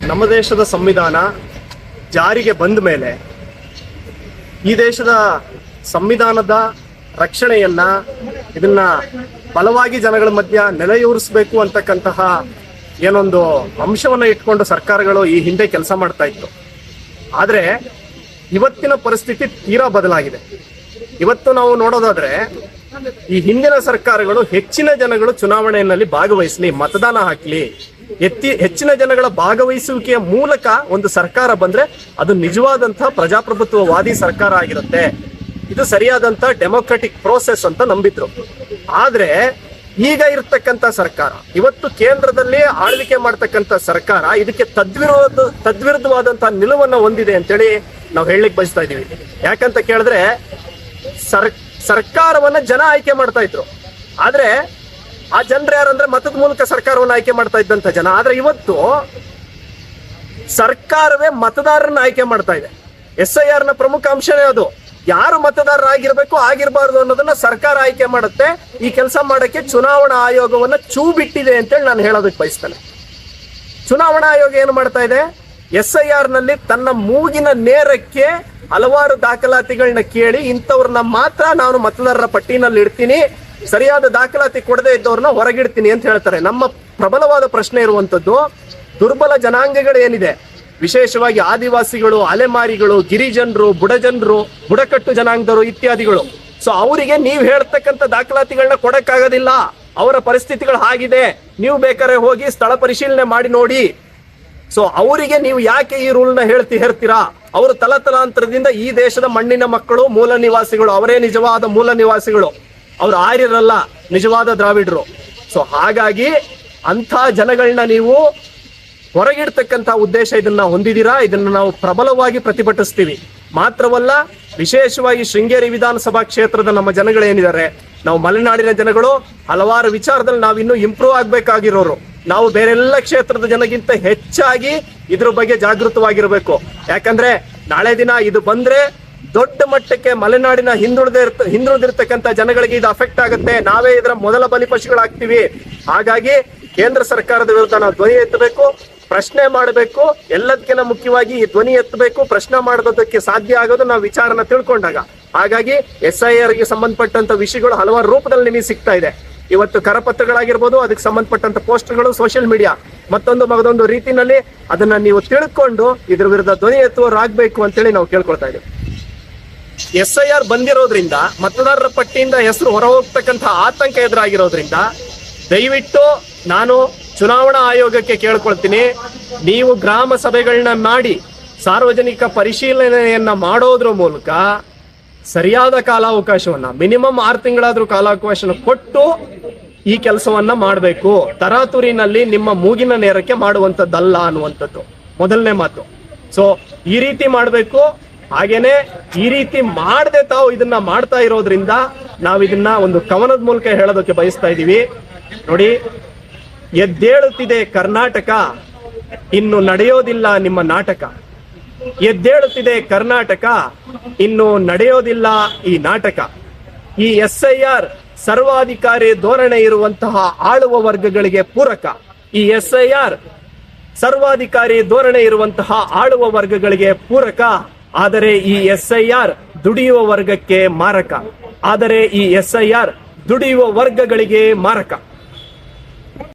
ನಮ್ಮ ದೇಶದ ಸಂವಿಧಾನ ಜಾರಿಗೆ ಬಂದ ಮೇಲೆ ಈ ದೇಶದ ಸಂವಿಧಾನದ ರಕ್ಷಣೆಯನ್ನ ಇದನ್ನ ಬಲವಾಗಿ ಜನಗಳ ಮಧ್ಯ ನೆಲೆಯೂರಿಸಬೇಕು ಅಂತಕ್ಕಂತಹ ಏನೊಂದು ಅಂಶವನ್ನ ಇಟ್ಕೊಂಡು ಸರ್ಕಾರಗಳು ಈ ಹಿಂದೆ ಕೆಲಸ ಮಾಡ್ತಾ ಇತ್ತು. ಆದ್ರೆ ಇವತ್ತಿನ ಪರಿಸ್ಥಿತಿ ತೀರಾ ಬದಲಾಗಿದೆ. ಇವತ್ತು ನಾವು ನೋಡೋದಾದ್ರೆ ಈ ಹಿಂದಿನ ಸರ್ಕಾರಗಳು ಹೆಚ್ಚಿನ ಜನಗಳು ಚುನಾವಣೆಯಲ್ಲಿ ಭಾಗವಹಿಸಲಿ, ಮತದಾನ ಹಾಕ್ಲಿ, ಹೆಚ್ಚಿನ ಜನಗಳ ಭಾಗವಹಿಸುವಿಕೆಯ ಮೂಲಕ ಒಂದು ಸರ್ಕಾರ ಬಂದ್ರೆ ಅದು ನಿಜವಾದಂತಹ ಪ್ರಜಾಪ್ರಭುತ್ವವಾದಿ ಸರ್ಕಾರ ಆಗಿರುತ್ತೆ, ಇದು ಸರಿಯಾದಂತ ಡೆಮೊಕ್ರೆಟಿಕ್ ಪ್ರೋಸೆಸ್ ಅಂತ ನಂಬಿದ್ರು. ಆದ್ರೆ ಈಗ ಇರ್ತಕ್ಕಂಥ ಸರ್ಕಾರ, ಇವತ್ತು ಕೇಂದ್ರದಲ್ಲಿ ಆಳ್ವಿಕೆ ಮಾಡ್ತಕ್ಕಂಥ ಸರ್ಕಾರ ಇದಕ್ಕೆ ತದ್ವಿರುದ್ಧವಾದಂತಹ ನಿಲುವನ್ನ ಹೊಂದಿದೆ ಅಂತೇಳಿ ನಾವು ಹೇಳಲಿಕ್ಕೆ ಬಯಸ್ತಾ ಇದೀವಿ. ಯಾಕಂತ ಕೇಳಿದ್ರೆ ಸರ್ಕಾರವನ್ನ ಜನ ಆಯ್ಕೆ ಮಾಡ್ತಾ ಇದ್ರು. ಆದ್ರೆ ಆ ಜನರು ಯಾರಂದ್ರೆ ಮತದ ಮೂಲಕ ಸರ್ಕಾರವನ್ನು ಆಯ್ಕೆ ಮಾಡ್ತಾ ಇದ್ದಂತ ಜನ. ಆದ್ರೆ ಇವತ್ತು ಸರ್ಕಾರವೇ ಮತದಾರರನ್ನ ಆಯ್ಕೆ ಮಾಡ್ತಾ ಇದೆ. SIR ನ ಪ್ರಮುಖ ಅಂಶನೇ ಅದು. ಯಾರು ಮತದಾರರಾಗಿರ್ಬೇಕು ಆಗಿರಬಾರ್ದು ಅನ್ನೋದನ್ನ ಸರ್ಕಾರ ಆಯ್ಕೆ ಮಾಡುತ್ತೆ. ಈ ಕೆಲಸ ಮಾಡಕ್ಕೆ ಚುನಾವಣಾ ಆಯೋಗವನ್ನ ಚೂ ಬಿಟ್ಟಿದೆ ಅಂತೇಳಿ ನಾನು ಹೇಳೋದಕ್ಕೆ ಬಯಸ್ತೇನೆ. ಚುನಾವಣಾ ಆಯೋಗ ಏನು ಮಾಡ್ತಾ ಇದೆ? SIR ನಲ್ಲಿ ತನ್ನ ಮೂಗಿನ ನೇರಕ್ಕೆ ಹಲವಾರು ದಾಖಲಾತಿಗಳನ್ನ ಕೇಳಿ ಇಂಥವ್ರನ್ನ ಮಾತ್ರ ನಾನು ಮತದಾರರ ಪಟ್ಟಿನಲ್ಲಿ ಇಡ್ತೀನಿ, ಸರಿಯಾದ ದಾಖಲಾತಿ ಕೊಡದೇ ಇದ್ದವ್ರನ್ನ ಹೊರಗಿಡ್ತೀನಿ ಅಂತ ಹೇಳ್ತಾರೆ. ನಮ್ಮ ಪ್ರಬಲವಾದ ಪ್ರಶ್ನೆ ಇರುವಂತದ್ದು, ದುರ್ಬಲ ಜನಾಂಗಗಳು ಏನಿದೆ, ವಿಶೇಷವಾಗಿ ಆದಿವಾಸಿಗಳು, ಅಲೆಮಾರಿಗಳು, ಗಿರಿಜನರು, ಬುಡಕಟ್ಟು ಜನಾಂಗದವರು ಇತ್ಯಾದಿಗಳು, ಸೊ ಅವರಿಗೆ ನೀವು ಹೇಳ್ತಕ್ಕಂಥ ದಾಖಲಾತಿಗಳನ್ನ ಕೊಡಕ್ಕಾಗೋದಿಲ್ಲ. ಅವರ ಪರಿಸ್ಥಿತಿಗಳು ಹಾಗಿದೆ, ನೀವು ಬೇಕಾದ್ರೆ ಹೋಗಿ ಸ್ಥಳ ಪರಿಶೀಲನೆ ಮಾಡಿ ನೋಡಿ. ಸೊ ಅವರಿಗೆ ನೀವು ಯಾಕೆ ಈ ರೂಲ್ನ ಹೇಳ್ತೀರಾ? ಅವರು ತಲತಲಾಂತರದಿಂದ ಈ ದೇಶದ ಮಣ್ಣಿನ ಮಕ್ಕಳು, ಮೂಲ ನಿವಾಸಿಗಳು, ಅವರೇ ನಿಜವಾದ ಮೂಲ ನಿವಾಸಿಗಳು, ಅವ್ರು ಆರ್ಯರಲ್ಲ, ನಿಜವಾದ ದ್ರಾವಿಡರು. ಸೊ ಹಾಗಾಗಿ ಅಂಥ ಜನಗಳನ್ನ ನೀವು ಹೊರಗಿಡ್ತಕ್ಕಂಥ ಉದ್ದೇಶ ಇದನ್ನ ಹೊಂದಿದ್ದೀರಾ. ಇದನ್ನ ನಾವು ಪ್ರಬಲವಾಗಿ ಪ್ರತಿಭಟಿಸ್ತೀವಿ. ಮಾತ್ರವಲ್ಲ, ವಿಶೇಷವಾಗಿ ಶೃಂಗೇರಿ ವಿಧಾನಸಭಾ ಕ್ಷೇತ್ರದ ನಮ್ಮ ಜನಗಳೇನಿದ್ದಾರೆ, ನಾವು ಮಲೆನಾಡಿನ ಜನಗಳು, ಹಲವಾರು ವಿಚಾರದಲ್ಲಿ ನಾವು ಇನ್ನೂ ಇಂಪ್ರೂವ್ ಆಗ್ಬೇಕಾಗಿರೋರು. ನಾವು ಬೇರೆಲ್ಲ ಕ್ಷೇತ್ರದ ಜನಗಿಂತ ಹೆಚ್ಚಾಗಿ ಇದ್ರ ಬಗ್ಗೆ ಜಾಗೃತವಾಗಿರ್ಬೇಕು. ಯಾಕಂದ್ರೆ ನಾಳೆ ದಿನ ಇದು ಬಂದ್ರೆ ದೊಡ್ಡ ಮಟ್ಟಕ್ಕೆ ಮಲೆನಾಡಿನ ಹಿಂದುಳಿದಿರ್ತಕ್ಕಂಥ ಜನಗಳಿಗೆ ಇದು ಅಫೆಕ್ಟ್ ಆಗುತ್ತೆ. ನಾವೇ ಇದರ ಮೊದಲ ಬಲಿಪಶುಗಳಾಗ್ತೀವಿ. ಹಾಗಾಗಿ ಕೇಂದ್ರ ಸರ್ಕಾರದ ವಿರುದ್ಧ ನಾವು ಧ್ವನಿ ಎತ್ತಬೇಕು, ಪ್ರಶ್ನೆ ಮಾಡಬೇಕು. ಎಲ್ಲದಕ್ಕಿಂತ ಮುಖ್ಯವಾಗಿ ಈ ಧ್ವನಿ ಎತ್ತಬೇಕು, ಪ್ರಶ್ನೆ ಮಾಡೋದಕ್ಕೆ ಸಾಧ್ಯ ಆಗೋದು ನಾವು ವಿಚಾರನ ತಿಳ್ಕೊಂಡಾಗ. ಹಾಗಾಗಿ SIR ಗೆ ಸಂಬಂಧಪಟ್ಟಂತ ವಿಷಯಗಳು ಹಲವಾರು ರೂಪದಲ್ಲಿ ನಿಮಗೆ ಸಿಗ್ತಾ ಇದೆ. ಇವತ್ತು ಕರಪತ್ರಗಳಾಗಿರ್ಬೋದು, ಅದಕ್ಕೆ ಸಂಬಂಧಪಟ್ಟಂತ ಪೋಸ್ಟರ್ಗಳು, ಸೋಷಿಯಲ್ ಮೀಡಿಯಾ ಮತ್ತೊಂದು ರೀತಿನಲ್ಲಿ ಅದನ್ನ ನೀವು ತಿಳ್ಕೊಂಡು ಇದ್ರ ವಿರುದ್ಧ ಧ್ವನಿ ಎತ್ತುವರಾಗಬೇಕು ಅಂತೇಳಿ ನಾವು ಕೇಳ್ಕೊಳ್ತಾ ಇದ್ದೀವಿ. SIR ಬಂದಿರೋದ್ರಿಂದ ಮತದಾರರ ಪಟ್ಟಿಯಿಂದ ಹೆಸರು ಹೊರ ಹೋಗ್ತಕ್ಕಂಥ ಆತಂಕ ಎದುರಾಗಿರೋದ್ರಿಂದ ದಯವಿಟ್ಟು ನಾನು ಚುನಾವಣಾ ಆಯೋಗಕ್ಕೆ ಕೇಳ್ಕೊಳ್ತೀನಿ, ನೀವು ಗ್ರಾಮ ಸಭೆಗಳನ್ನ ಮಾಡಿ ಸಾರ್ವಜನಿಕ ಪರಿಶೀಲನೆಯನ್ನ ಮಾಡೋದ್ರ ಮೂಲಕ ಸರಿಯಾದ ಕಾಲಾವಕಾಶವನ್ನ, ಮಿನಿಮಮ್ 6 ತಿಂಗಳಾದ್ರೂ ಕಾಲಾವಕಾಶ ಕೊಟ್ಟು ಈ ಕೆಲಸವನ್ನ ಮಾಡಬೇಕು. ತರಾತುರಿನಲ್ಲಿ ನಿಮ್ಮ ಮೂಗಿನ ನೇರಕ್ಕೆ ಮಾಡುವಂಥದ್ದಲ್ಲ ಅನ್ನುವಂಥದ್ದು ಮೊದಲನೇ ಮಾತು. ಸೊ ಈ ರೀತಿ ಮಾಡಬೇಕು. ಹಾಗೇನೆ ಈ ರೀತಿ ಮಾಡದೆ ತಾವು ಇದನ್ನ ಮಾಡ್ತಾ ಇರೋದ್ರಿಂದ ನಾವು ಇದನ್ನ ಒಂದು ಕವನದ ಮೂಲಕ ಹೇಳೋದಕ್ಕೆ ಬಯಸ್ತಾ ಇದೀವಿ. ನೋಡಿ, ಎದ್ದೇಳುತ್ತಿದೆ ಕರ್ನಾಟಕ, ಇನ್ನು ನಡೆಯೋದಿಲ್ಲ ನಿಮ್ಮ ನಾಟಕ. ಎದ್ದೇಳುತ್ತಿದೆ ಕರ್ನಾಟಕ, ಇನ್ನು ನಡೆಯೋದಿಲ್ಲ ಈ ನಾಟಕ. ಈ SIR ಸರ್ವಾಧಿಕಾರಿ ಧೋರಣೆ ಇರುವಂತಹ ಆಳುವ ವರ್ಗಗಳಿಗೆ ಪೂರಕ. ಈ SIR ಸರ್ವಾಧಿಕಾರಿ ಧೋರಣೆ ಇರುವಂತಹ ಆಳುವ ವರ್ಗಗಳಿಗೆ ಪೂರಕ. ಆದರೆ ಈ SIR ದುಡಿಯುವ ವರ್ಗಕ್ಕೆ ಮಾರಕ. ಆದರೆ ಈ SIR ದುಡಿಯುವ ವರ್ಗಗಳಿಗೆ ಮಾರಕ.